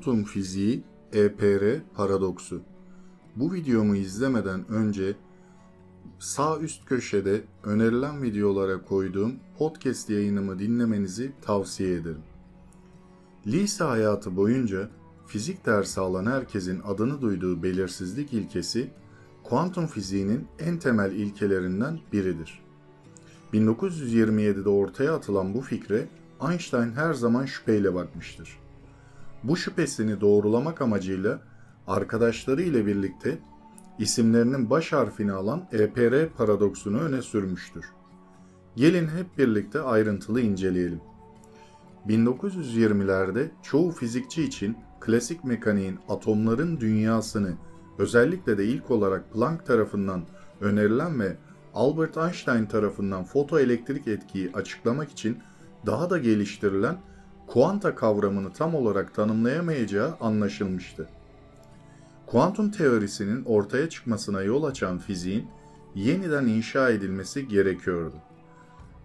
Kuantum fiziği EPR paradoksu. Bu videomu izlemeden önce sağ üst köşede önerilen videolara koyduğum podcast yayınımı dinlemenizi tavsiye ederim. Lise hayatı boyunca fizik dersi alan herkesin adını duyduğu belirsizlik ilkesi, kuantum fiziğinin en temel ilkelerinden biridir. 1927'de ortaya atılan bu fikre Einstein her zaman şüpheyle bakmıştır. Bu şüphesini doğrulamak amacıyla arkadaşları ile birlikte isimlerinin baş harfini alan EPR paradoksunu öne sürmüştür. Gelin hep birlikte ayrıntılı inceleyelim. 1920'lerde çoğu fizikçi için klasik mekaniğin atomların dünyasını, özellikle de ilk olarak Planck tarafından önerilen ve Albert Einstein tarafından fotoelektrik etkiyi açıklamak için daha da geliştirilen kuanta kavramını tam olarak tanımlayamayacağı anlaşılmıştı. Kuantum teorisinin ortaya çıkmasına yol açan fiziğin yeniden inşa edilmesi gerekiyordu.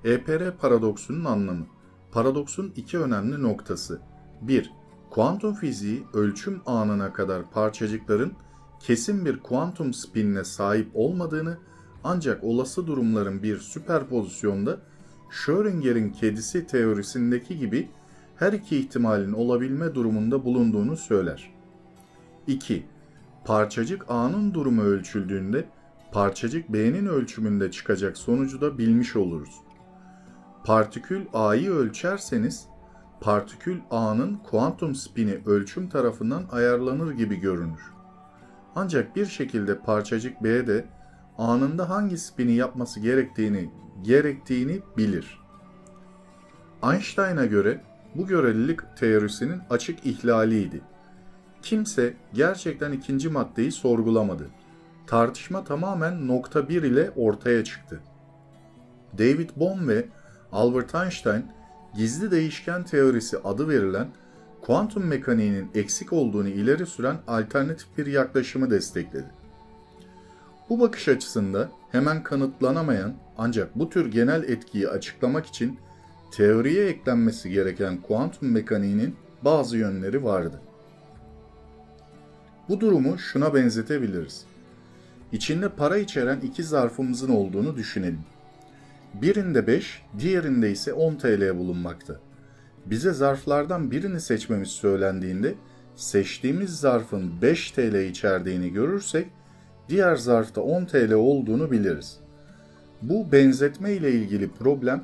EPR paradoksunun anlamı. Paradoksun iki önemli noktası. 1. Kuantum fiziği ölçüm anına kadar parçacıkların kesin bir kuantum spinine sahip olmadığını, ancak olası durumların bir süperpozisyonda Schrödinger'in kedisi teorisindeki gibi her iki ihtimalin olabilme durumunda bulunduğunu söyler. 2. Parçacık A'nın durumu ölçüldüğünde parçacık B'nin ölçümünde çıkacak sonucu da bilmiş oluruz. Partikül A'yı ölçerseniz partikül A'nın kuantum spini ölçüm tarafından ayarlanır gibi görünür. Ancak bir şekilde parçacık B de anında hangi spini yapması gerektiğini bilir. Einstein'a göre bu görelilik teorisinin açık ihlaliydi. Kimse gerçekten ikinci maddeyi sorgulamadı. Tartışma tamamen nokta 1 ile ortaya çıktı. David Bohm ve Albert Einstein, gizli değişken teorisi adı verilen kuantum mekaniğinin eksik olduğunu ileri süren alternatif bir yaklaşımı destekledi. Bu bakış açısında hemen kanıtlanamayan, ancak bu tür genel etkiyi açıklamak için teoriye eklenmesi gereken kuantum mekaniğinin bazı yönleri vardı. Bu durumu şuna benzetebiliriz. İçinde para içeren iki zarfımızın olduğunu düşünelim. Birinde 5, diğerinde ise 10 TL bulunmakta. Bize zarflardan birini seçmemiz söylendiğinde seçtiğimiz zarfın 5 TL içerdiğini görürsek diğer zarfta 10 TL olduğunu biliriz. Bu benzetme ile ilgili problem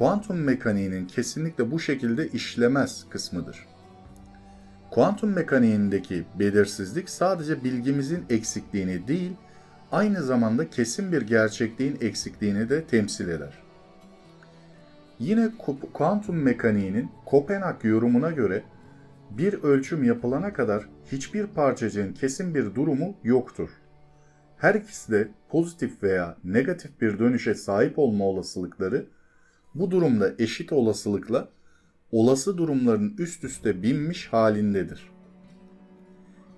kuantum mekaniğinin kesinlikle bu şekilde işlemez kısmıdır. Kuantum mekaniğindeki belirsizlik sadece bilgimizin eksikliğini değil, aynı zamanda kesin bir gerçekliğin eksikliğini de temsil eder. Yine kuantum mekaniğinin Kopenhag yorumuna göre bir ölçüm yapılana kadar hiçbir parçacığın kesin bir durumu yoktur. Her ikisi de pozitif veya negatif bir dönüşe sahip olma olasılıkları bu durumda eşit olasılıkla olası durumların üst üste binmiş halindedir.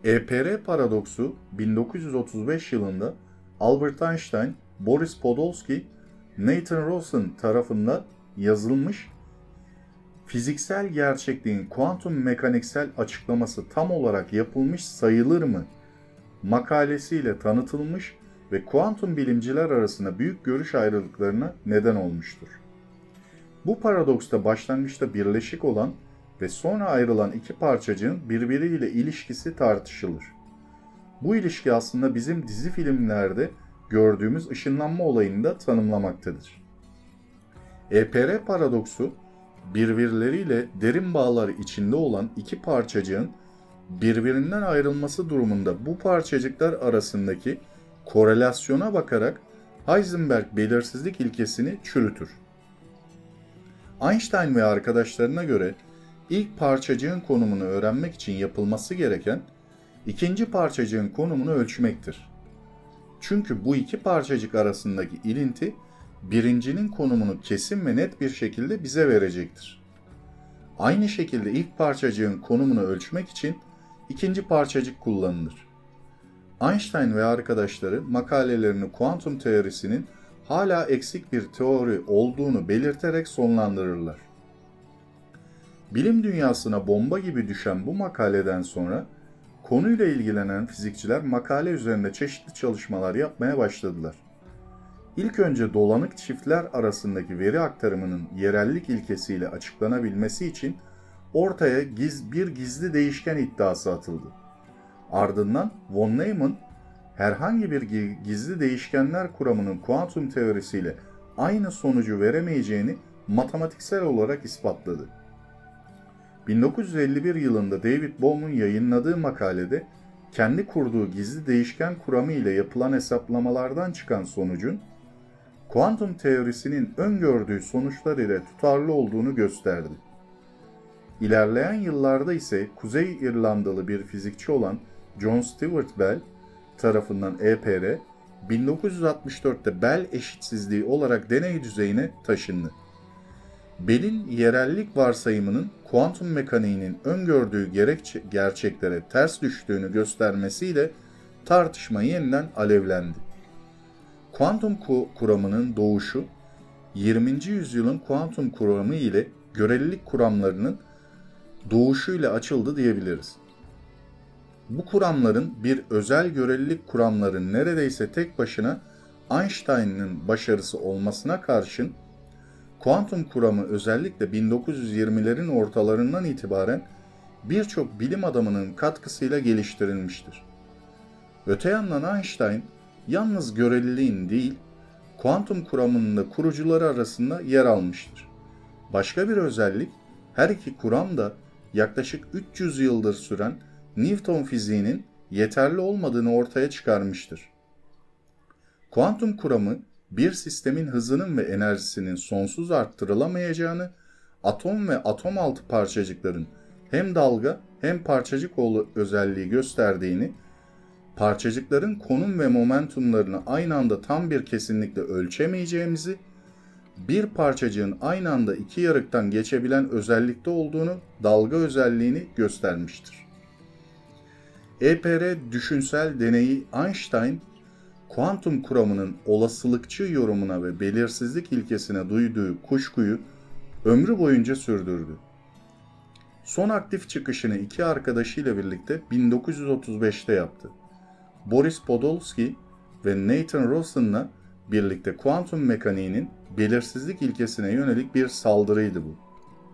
EPR paradoksu 1935 yılında Albert Einstein, Boris Podolsky, Nathan Rosen tarafından yazılmış, fiziksel gerçekliğin kuantum mekaniksel açıklaması tam olarak yapılmış sayılır mı makalesiyle tanıtılmış ve kuantum bilimciler arasında büyük görüş ayrılıklarına neden olmuştur. Bu paradoksta başlangıçta birleşik olan ve sonra ayrılan iki parçacığın birbiriyle ilişkisi tartışılır. Bu ilişki aslında bizim dizi filmlerde gördüğümüz ışınlanma olayını da tanımlamaktadır. EPR paradoksu, birbirleriyle derin bağlar içinde olan iki parçacığın birbirinden ayrılması durumunda bu parçacıklar arasındaki korelasyona bakarak Heisenberg belirsizlik ilkesini çürütür. Einstein ve arkadaşlarına göre ilk parçacığın konumunu öğrenmek için yapılması gereken ikinci parçacığın konumunu ölçmektir. Çünkü bu iki parçacık arasındaki ilinti birincinin konumunu kesin ve net bir şekilde bize verecektir. Aynı şekilde ilk parçacığın konumunu ölçmek için ikinci parçacık kullanılır. Einstein ve arkadaşları makalelerini kuantum teorisinin hala eksik bir teori olduğunu belirterek sonlandırırlar. Bilim dünyasına bomba gibi düşen bu makaleden sonra konuyla ilgilenen fizikçiler makale üzerinde çeşitli çalışmalar yapmaya başladılar. İlk önce dolanık çiftler arasındaki veri aktarımının yerellik ilkesiyle açıklanabilmesi için ortaya bir gizli değişken iddiası atıldı. Ardından von Neumann herhangi bir gizli değişkenler kuramının kuantum teorisiyle aynı sonucu veremeyeceğini matematiksel olarak ispatladı. 1951 yılında David Bohm'un yayınladığı makalede kendi kurduğu gizli değişken kuramı ile yapılan hesaplamalardan çıkan sonucun kuantum teorisinin öngördüğü sonuçlar ile tutarlı olduğunu gösterdi. İlerleyen yıllarda ise Kuzey İrlandalı bir fizikçi olan John Stuart Bell tarafından EPR, 1964'te Bell eşitsizliği olarak deney düzeyine taşındı. Bell'in yerellik varsayımının kuantum mekaniğinin öngördüğü gerçeklere ters düştüğünü göstermesiyle tartışma yeniden alevlendi. Kuantum kuramının doğuşu, 20. yüzyılın kuantum kuramı ile görelilik kuramlarının doğuşuyla açıldı diyebiliriz. Bu kuramların bir özel görelilik kuramların neredeyse tek başına Einstein'ın başarısı olmasına karşın, kuantum kuramı özellikle 1920'lerin ortalarından itibaren birçok bilim adamının katkısıyla geliştirilmiştir. Öte yandan Einstein, yalnız göreliliğin değil, kuantum kuramının da kurucuları arasında yer almıştır. Başka bir özellik, her iki kuram da yaklaşık 300 yıldır süren Newton fiziğinin yeterli olmadığını ortaya çıkarmıştır. Kuantum kuramı, bir sistemin hızının ve enerjisinin sonsuz arttırılamayacağını, atom ve atom altı parçacıkların hem dalga hem parçacık özelliği gösterdiğini, parçacıkların konum ve momentumlarını aynı anda tam bir kesinlikle ölçemeyeceğimizi, bir parçacığın aynı anda iki yarıktan geçebilen özellikte olduğunu, dalga özelliğini göstermiştir. EPR düşünsel deneyi Einstein, kuantum kuramının olasılıkçı yorumuna ve belirsizlik ilkesine duyduğu kuşkuyu ömrü boyunca sürdürdü. Son aktif çıkışını iki arkadaşıyla birlikte 1935'te yaptı. Boris Podolsky ve Nathan Rosen'la birlikte kuantum mekaniğinin belirsizlik ilkesine yönelik bir saldırıydı bu.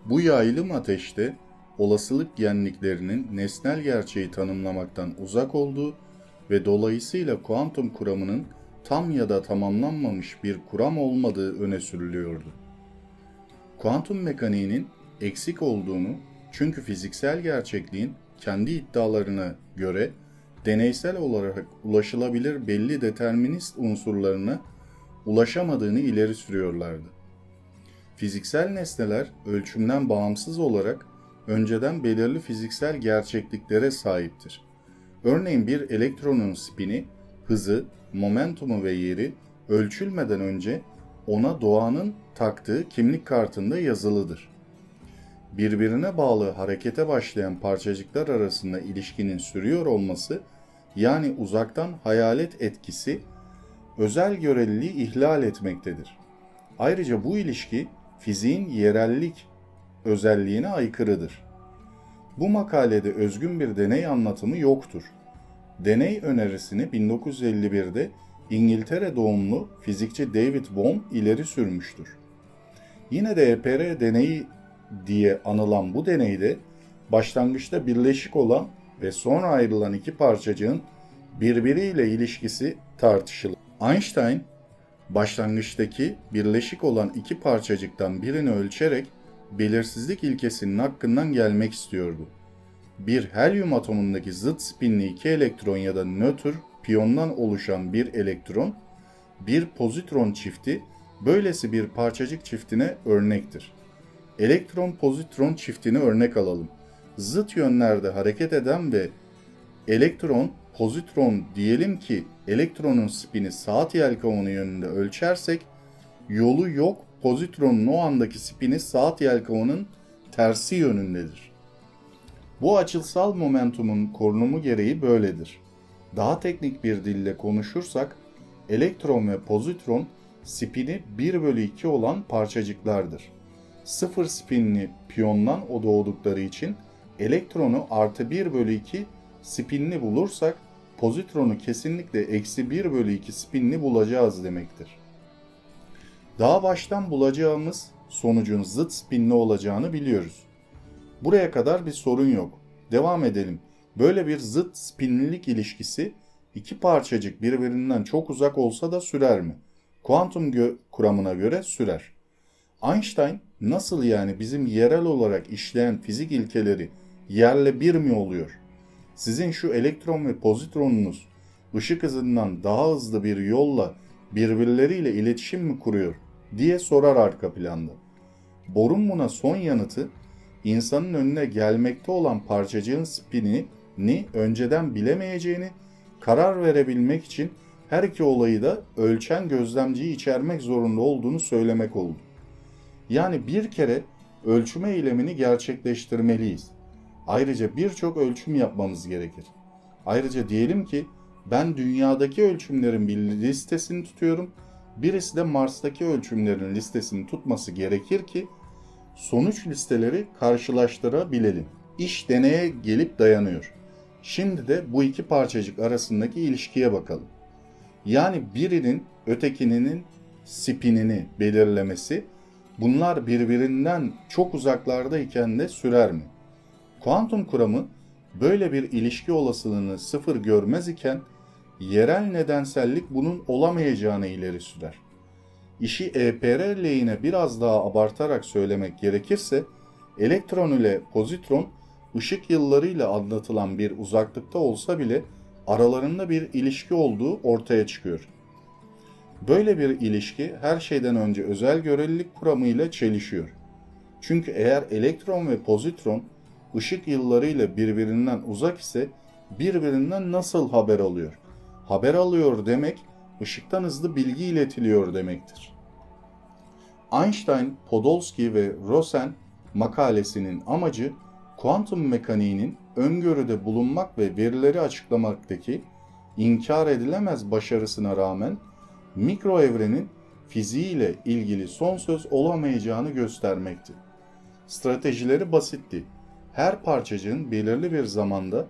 Bu yaylım ateşte olasılık genliklerinin nesnel gerçeği tanımlamaktan uzak olduğu ve dolayısıyla kuantum kuramının tam ya da tamamlanmamış bir kuram olmadığı öne sürülüyordu. Kuantum mekaniğinin eksik olduğunu, çünkü fiziksel gerçekliğin kendi iddialarına göre deneysel olarak ulaşılabilir belli determinist unsurlarına ulaşamadığını ileri sürüyorlardı. Fiziksel nesneler ölçümden bağımsız olarak önceden belirli fiziksel gerçekliklere sahiptir. Örneğin bir elektronun spini, hızı, momentumu ve yeri ölçülmeden önce ona doğanın taktığı kimlik kartında yazılıdır. Birbirine bağlı harekete başlayan parçacıklar arasında ilişkinin sürüyor olması, yani uzaktan hayalet etkisi, özel göreliliği ihlal etmektedir. Ayrıca bu ilişki fiziğin yerellik özelliğine aykırıdır. Bu makalede özgün bir deney anlatımı yoktur. Deney önerisini 1951'de İngiltere doğumlu fizikçi David Bohm ileri sürmüştür. Yine de EPR deneyi diye anılan bu deneyde başlangıçta birleşik olan ve sonra ayrılan iki parçacığın birbiriyle ilişkisi tartışılır. Einstein, başlangıçtaki birleşik olan iki parçacıktan birini ölçerek belirsizlik ilkesinin hakkından gelmek istiyordu. Bir helyum atomundaki zıt spinli iki elektron ya da nötr piyondan oluşan bir elektron, bir pozitron çifti, böylesi bir parçacık çiftine örnektir. Elektron-pozitron çiftini örnek alalım. Zıt yönlerde hareket eden ve elektron-pozitron diyelim ki elektronun spini saat yelkovanı yönünde ölçersek, yolu yok, pozitronun o andaki spini saat yelkovanının tersi yönündedir. Bu açısal momentumun korunumu gereği böyledir. Daha teknik bir dille konuşursak, elektron ve pozitron spini 1/2 olan parçacıklardır. sıfır spinli piyondan o doğdukları için elektronu artı 1 bölü 2 spinli bulursak pozitronu kesinlikle eksi 1 bölü 2 spinli bulacağız demektir. Daha baştan bulacağımız sonucun zıt spinli olacağını biliyoruz. Buraya kadar bir sorun yok. Devam edelim. Böyle bir zıt spinlilik ilişkisi iki parçacık birbirinden çok uzak olsa da sürer mi? Kuantum kuramına göre sürer. Einstein nasıl yani bizim yerel olarak işleyen fizik ilkeleri yerle bir mi oluyor? Sizin şu elektron ve pozitronunuz ışık hızından daha hızlı bir yolla birbirleriyle iletişim mi kuruyor diye sorar arka planda. Bohr'un buna son yanıtı, insanın önüne gelmekte olan parçacığın spinini önceden bilemeyeceğini, karar verebilmek için her iki olayı da ölçen gözlemciyi içermek zorunda olduğunu söylemek oldu. Yani bir kere ölçme eylemini gerçekleştirmeliyiz. Ayrıca birçok ölçüm yapmamız gerekir. Ayrıca diyelim ki ben dünyadaki ölçümlerin bir listesini tutuyorum, birisi de Mars'taki ölçümlerin listesini tutması gerekir ki sonuç listeleri karşılaştırabilelim. İş deneye gelip dayanıyor. Şimdi de bu iki parçacık arasındaki ilişkiye bakalım. Yani birinin ötekinin spinini belirlemesi, bunlar birbirinden çok uzaklardayken de sürer mi? Kuantum kuramı böyle bir ilişki olasılığını sıfır görmez iken yerel nedensellik bunun olamayacağını ileri sürer. İşi EPR lehine biraz daha abartarak söylemek gerekirse elektron ile pozitron ışık yıllarıyla anlatılan bir uzaklıkta olsa bile aralarında bir ilişki olduğu ortaya çıkıyor. Böyle bir ilişki her şeyden önce özel görelilik kuramıyla çelişiyor. Çünkü eğer elektron ve pozitron ışık yıllarıyla birbirinden uzak ise birbirinden nasıl haber alıyor? Haber alıyor demek ışıktan hızlı bilgi iletiliyor demektir. Einstein, Podolsky ve Rosen makalesinin amacı kuantum mekaniğinin öngörüde bulunmak ve verileri açıklamaktaki inkar edilemez başarısına rağmen mikro evrenin fiziğiyle ilgili son söz olamayacağını göstermekti. Stratejileri basitti. Her parçacığın belirli bir zamanda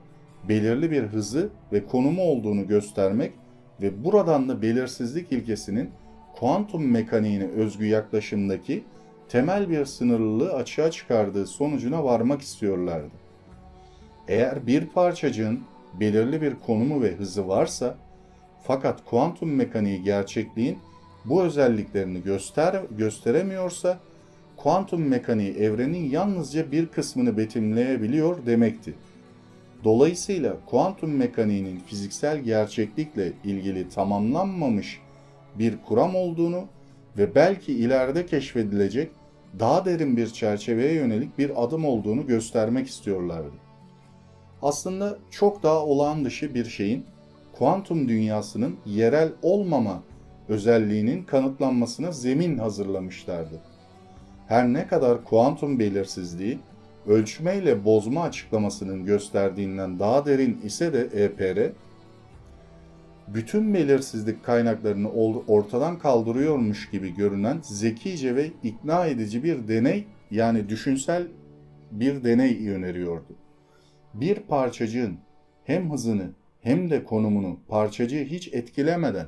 belirli bir hızı ve konumu olduğunu göstermek ve buradan da belirsizlik ilkesinin kuantum mekaniğine özgü yaklaşımdaki temel bir sınırlılığı açığa çıkardığı sonucuna varmak istiyorlardı. Eğer bir parçacığın belirli bir konumu ve hızı varsa, fakat kuantum mekaniği gerçekliğin bu özelliklerini gösteremiyorsa, kuantum mekaniği evrenin yalnızca bir kısmını betimleyebiliyor demekti. Dolayısıyla kuantum mekaniğinin fiziksel gerçeklikle ilgili tamamlanmamış bir kuram olduğunu ve belki ileride keşfedilecek daha derin bir çerçeveye yönelik bir adım olduğunu göstermek istiyorlardı. Aslında çok daha olağan dışı bir şeyin kuantum dünyasının yerel olmama özelliğinin kanıtlanmasına zemin hazırlamışlardı. Her ne kadar kuantum belirsizliği ölçmeyle bozma açıklamasının gösterdiğinden daha derin ise de EPR, bütün belirsizlik kaynaklarını ortadan kaldırıyormuş gibi görünen zekice ve ikna edici bir deney, yani düşünsel bir deney öneriyordu. Bir parçacığın hem hızını hem de konumunu parçacığı hiç etkilemeden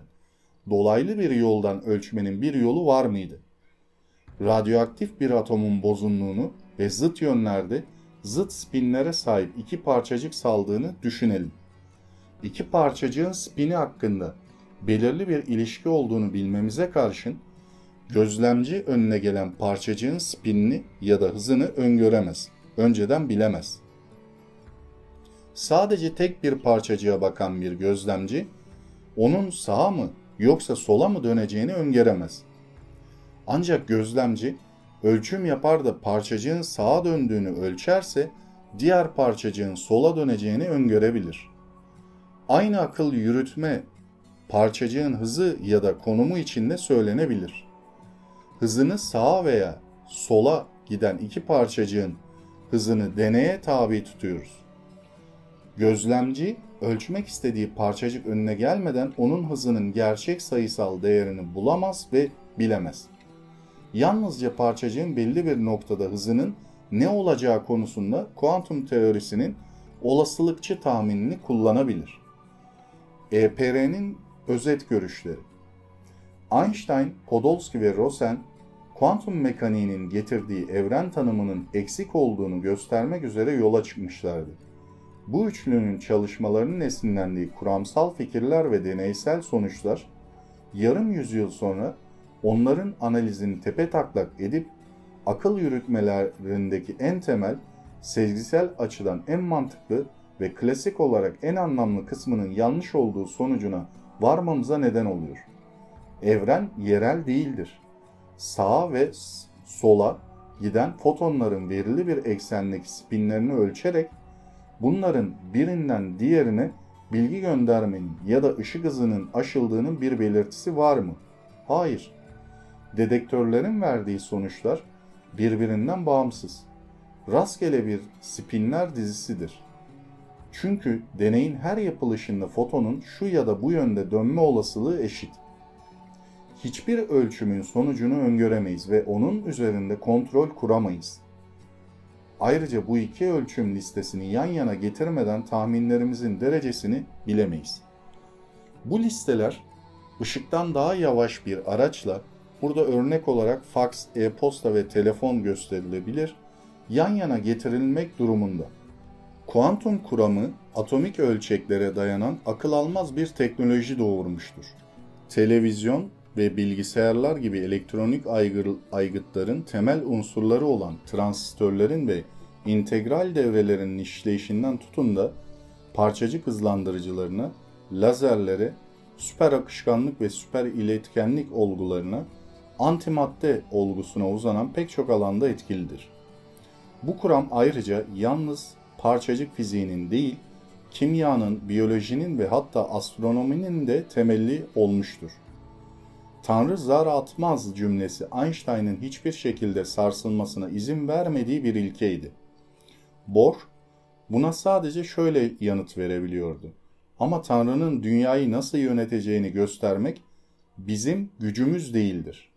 dolaylı bir yoldan ölçmenin bir yolu var mıydı? Radyoaktif bir atomun bozunluğunu ve zıt yönlerde zıt spinlere sahip iki parçacık saldığını düşünelim. İki parçacığın spini hakkında belirli bir ilişki olduğunu bilmemize karşın gözlemci önüne gelen parçacığın spinini ya da hızını öngöremez, önceden bilemez. Sadece tek bir parçacığa bakan bir gözlemci onun sağa mı yoksa sola mı döneceğini öngöremez. Ancak gözlemci ölçüm yapar da parçacığın sağa döndüğünü ölçerse diğer parçacığın sola döneceğini öngörebilir. Aynı akıl yürütme parçacığın hızı ya da konumu içinde söylenebilir. Hızını sağa veya sola giden iki parçacığın hızını deneye tabi tutuyoruz. Gözlemci ölçmek istediği parçacık önüne gelmeden onun hızının gerçek sayısal değerini bulamaz ve bilemez. Yalnızca parçacığın belli bir noktada hızının ne olacağı konusunda kuantum teorisinin olasılıkçı tahminini kullanabilir. EPR'nin özet görüşleri. Einstein, Podolsky ve Rosen, kuantum mekaniğinin getirdiği evren tanımının eksik olduğunu göstermek üzere yola çıkmışlardı. Bu üçlünün çalışmalarının esinlendiği kuramsal fikirler ve deneysel sonuçlar, yarım yüzyıl sonra onların analizini tepetaklak edip akıl yürütmelerindeki en temel, sezgisel açıdan en mantıklı ve klasik olarak en anlamlı kısmının yanlış olduğu sonucuna varmamıza neden oluyor. Evren yerel değildir. Sağa ve sola giden fotonların verili bir eksendeki spinlerini ölçerek bunların birinden diğerine bilgi göndermenin ya da ışık hızının aşıldığının bir belirtisi var mı? Hayır. Dedektörlerin verdiği sonuçlar birbirinden bağımsız. Rastgele bir spinler dizisidir. Çünkü deneyin her yapılışında fotonun şu ya da bu yönde dönme olasılığı eşit. Hiçbir ölçümün sonucunu öngöremeyiz ve onun üzerinde kontrol kuramayız. Ayrıca bu iki ölçüm listesini yan yana getirmeden tahminlerimizin derecesini bilemeyiz. Bu listeler ışıktan daha yavaş bir araçla, burada örnek olarak faks, e-posta ve telefon gösterilebilir, yan yana getirilmek durumunda. Kuantum kuramı atomik ölçeklere dayanan akıl almaz bir teknoloji doğurmuştur. Televizyon ve bilgisayarlar gibi elektronik aygıtların temel unsurları olan transistörlerin ve integral devrelerin işleyişinden tutun da parçacık hızlandırıcılarına, lazerlere, süper akışkanlık ve süper iletkenlik olgularına, antimadde olgusuna uzanan pek çok alanda etkilidir. Bu kuram ayrıca yalnız parçacık fiziğinin değil, kimyanın, biyolojinin ve hatta astronominin de temelli olmuştur. Tanrı zar atmaz cümlesi Einstein'ın hiçbir şekilde sarsılmasına izin vermediği bir ilkeydi. Bohr buna sadece şöyle yanıt verebiliyordu. Ama Tanrı'nın dünyayı nasıl yöneteceğini göstermek bizim gücümüz değildir.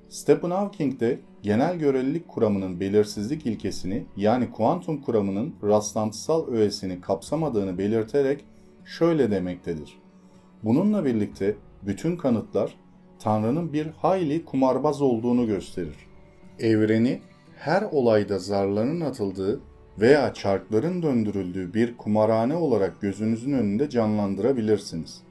Stephen Hawking de genel görelilik kuramının belirsizlik ilkesini, yani kuantum kuramının rastlantısal öğesini kapsamadığını belirterek şöyle demektedir. Bununla birlikte bütün kanıtlar Tanrı'nın bir hayli kumarbaz olduğunu gösterir. Evreni her olayda zarların atıldığı veya çarkların döndürüldüğü bir kumarhane olarak gözünüzün önünde canlandırabilirsiniz.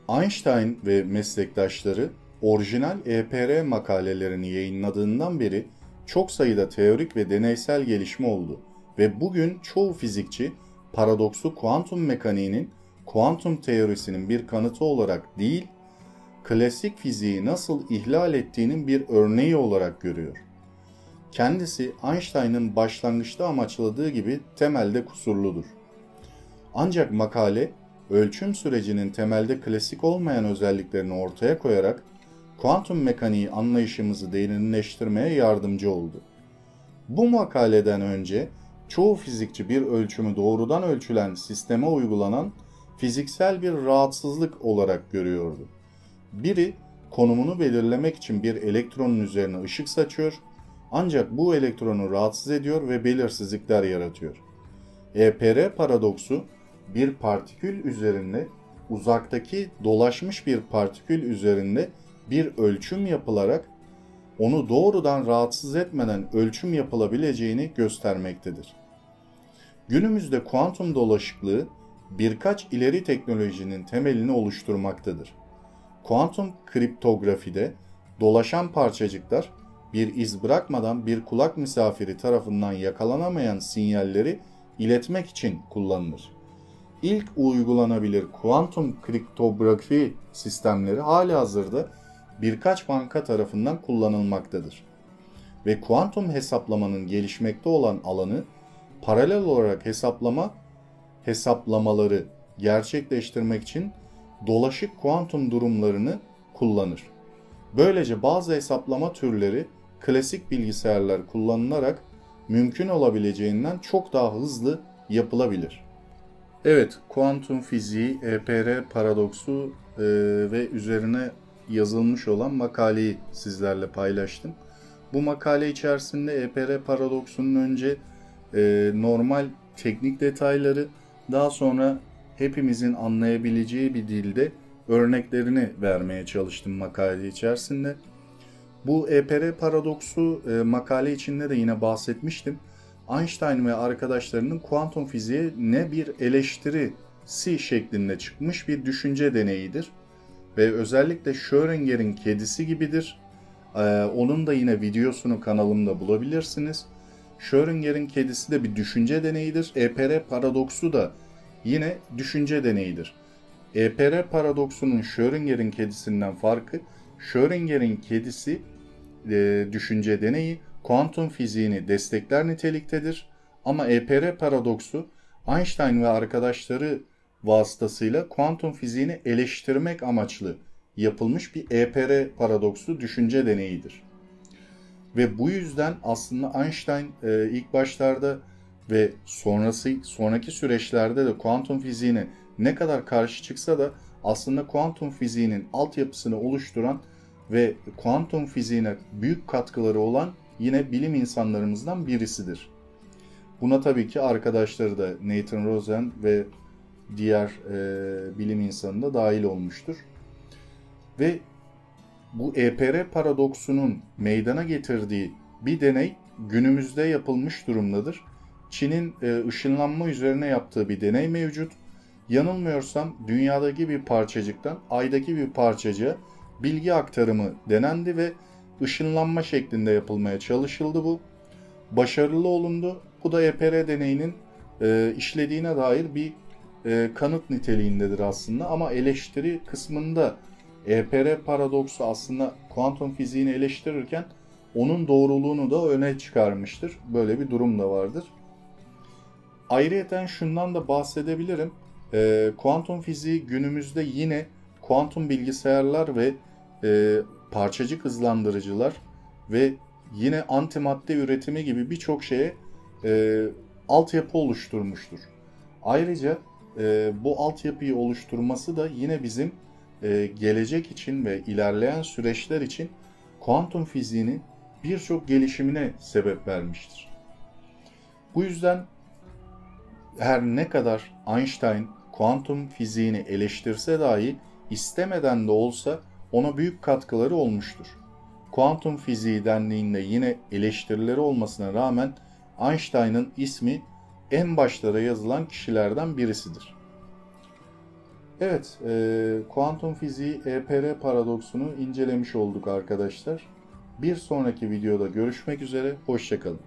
Einstein ve meslektaşları orijinal EPR makalelerini yayınladığından beri çok sayıda teorik ve deneysel gelişme oldu ve bugün çoğu fizikçi paradoksu kuantum mekaniğinin kuantum teorisinin bir kanıtı olarak değil, klasik fiziği nasıl ihlal ettiğinin bir örneği olarak görüyor. Kendisi Einstein'ın başlangıçta amaçladığı gibi temelde kusurludur. Ancak makale, ölçüm sürecinin temelde klasik olmayan özelliklerini ortaya koyarak kuantum mekaniği anlayışımızı derinleştirmeye yardımcı oldu. Bu makaleden önce çoğu fizikçi bir ölçümü doğrudan ölçülen sisteme uygulanan fiziksel bir rahatsızlık olarak görüyordu. Biri konumunu belirlemek için bir elektronun üzerine ışık saçıyor, ancak bu elektronu rahatsız ediyor ve belirsizlikler yaratıyor. EPR paradoksu bir partikül üzerinde, uzaktaki dolaşmış bir partikül üzerinde bir ölçüm yapılarak onu doğrudan rahatsız etmeden ölçüm yapılabileceğini göstermektedir. Günümüzde kuantum dolaşıklığı birkaç ileri teknolojinin temelini oluşturmaktadır. Kuantum kriptografide dolaşan parçacıklar bir iz bırakmadan bir kulak misafiri tarafından yakalanamayan sinyalleri iletmek için kullanılır. İlk uygulanabilir kuantum kriptografi sistemleri halihazırda birkaç banka tarafından kullanılmaktadır. Ve kuantum hesaplamanın gelişmekte olan alanı paralel olarak hesaplamaları gerçekleştirmek için dolaşık kuantum durumlarını kullanır. Böylece bazı hesaplama türleri klasik bilgisayarlar kullanılarak mümkün olabileceğinden çok daha hızlı yapılabilir. Evet, kuantum fiziği, EPR paradoksu ve üzerine yazılmış olan makaleyi sizlerle paylaştım. Bu makale içerisinde EPR paradoksunun önce normal teknik detayları, daha sonra hepimizin anlayabileceği bir dilde örneklerini vermeye çalıştım makale içerisinde. Bu EPR paradoksu makale içinde de yine bahsetmiştim. Einstein ve arkadaşlarının kuantum fiziğe ne bir eleştirisi şeklinde çıkmış bir düşünce deneyidir. Ve özellikle Schrödinger'in kedisi gibidir. Onun da yine videosunu kanalımda bulabilirsiniz. Schrödinger'in kedisi de bir düşünce deneyidir. EPR paradoksu da yine düşünce deneyidir. EPR paradoksunun Schrödinger'in kedisinden farkı, Schrödinger'in kedisi düşünce deneyi kuantum fiziğini destekler niteliktedir. Ama EPR paradoksu Einstein ve arkadaşları vasıtasıyla kuantum fiziğini eleştirmek amaçlı yapılmış bir EPR paradoksu düşünce deneyidir. Ve bu yüzden aslında Einstein ilk başlarda ve sonraki süreçlerde de kuantum fiziğine ne kadar karşı çıksa da aslında kuantum fiziğinin altyapısını oluşturan ve kuantum fiziğine büyük katkıları olan yine bilim insanlarımızdan birisidir. Buna tabii ki arkadaşları da Nathan Rosen ve diğer bilim insanı da dahil olmuştur. Ve bu EPR paradoksunun meydana getirdiği bir deney günümüzde yapılmış durumdadır. Çin'in ışınlanma üzerine yaptığı bir deney mevcut. Yanılmıyorsam dünyadaki bir parçacıktan aydaki bir parçacığa bilgi aktarımı denendi ve ışınlanma şeklinde yapılmaya çalışıldı bu. Başarılı olundu. Bu da EPR deneyinin işlediğine dair bir kanıt niteliğindedir aslında. Ama eleştiri kısmında EPR paradoksu aslında kuantum fiziğini eleştirirken onun doğruluğunu da öne çıkarmıştır. Böyle bir durum da vardır. Ayrıyeten şundan da bahsedebilirim. Kuantum fiziği günümüzde yine kuantum bilgisayarlar ve parçacık hızlandırıcılar ve yine antimadde üretimi gibi birçok şeye altyapı oluşturmuştur. Ayrıca bu altyapıyı oluşturması da yine bizim gelecek için ve ilerleyen süreçler için kuantum fiziğinin birçok gelişimine sebep vermiştir. Bu yüzden her ne kadar Einstein kuantum fiziğini eleştirse dahi istemeden de olsa ona büyük katkıları olmuştur. Kuantum fiziği dendiğinde yine eleştirileri olmasına rağmen Einstein'ın ismi en başlara yazılan kişilerden birisidir. Evet, kuantum fiziği EPR paradoksunu incelemiş olduk arkadaşlar. Bir sonraki videoda görüşmek üzere, hoşça kalın.